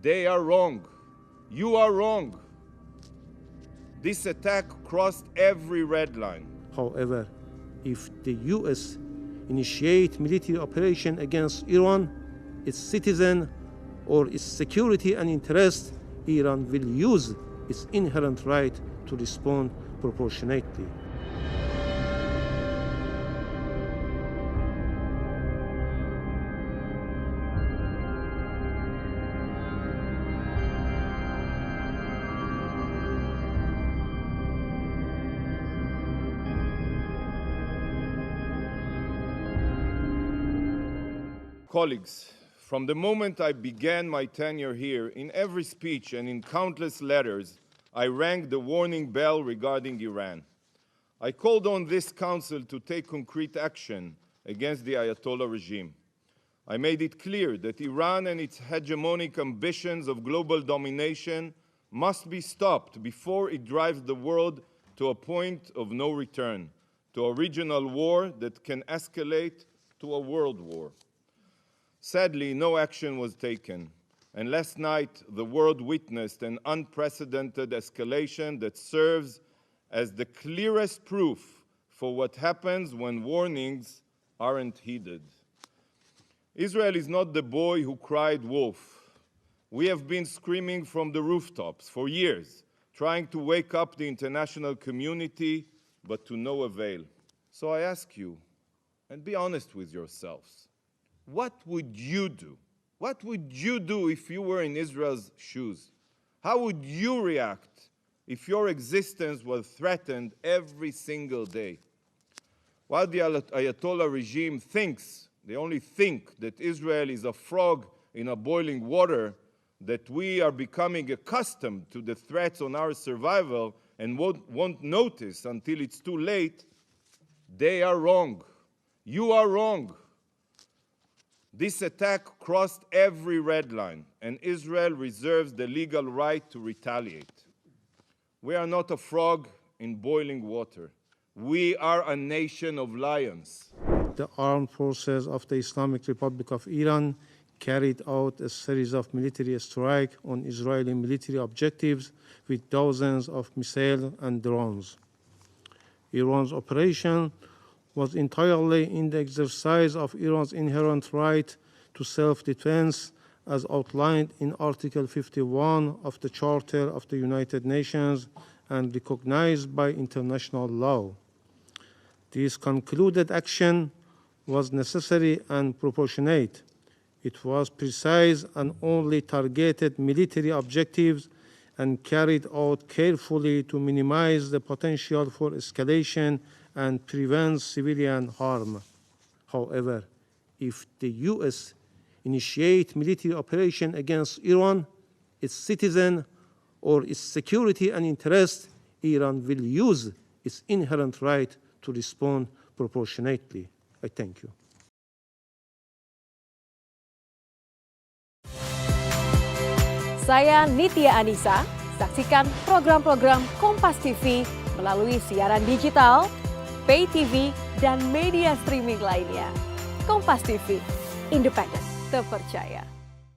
They are wrong. You are wrong. This attack crossed every red line. However, if the U.S. initiate military operation against Iran, its citizen, or its security and interest, Iran will use its inherent right to respond proportionately. Colleagues, from the moment I began my tenure here, in every speech and in countless letters, I rang the warning bell regarding Iran. I called on this council to take concrete action against the Ayatollah regime. I made it clear that Iran and its hegemonic ambitions of global domination must be stopped before it drives the world to a point of no return, to a regional war that can escalate to a world war. Sadly, no action was taken, and last night the world witnessed an unprecedented escalation that serves as the clearest proof for what happens when warnings aren't heeded. Israel is not the boy who cried wolf. We have been screaming from the rooftops for years, trying to wake up the international community, but to no avail. So I ask you, and be honest with yourselves, what would you do? What would you do if you were in Israel's shoes? How would you react if your existence was threatened every single day? While the Ayatollah regime thinks, they only think, that Israel is a frog in a boiling water, that we are becoming accustomed to the threats on our survival and won't notice until it's too late, they are wrong. You are wrong. This attack crossed every red line, and Israel reserves the legal right to retaliate. We are not a frog in boiling water. We are a nation of lions. The armed forces of the Islamic Republic of Iran carried out a series of military strikes on Israeli military objectives with dozens of missiles and drones. Iran's operation was entirely in the exercise of Iran's inherent right to self-defense as outlined in Article 51 of the Charter of the United Nations and recognized by international law. This concluded action was necessary and proportionate. It was precise and only targeted military objectives and carried out carefully to minimize the potential for escalation and prevent civilian harm. However, if the U.S. initiate military operation against Iran, its citizen, or its security and interest, Iran will use its inherent right to respond proportionately. I thank you. Saya Nitya Anissa, saksikan program-program Kompas TV melalui siaran digital, pay TV, dan media streaming lainnya. Kompas TV, independen, terpercaya.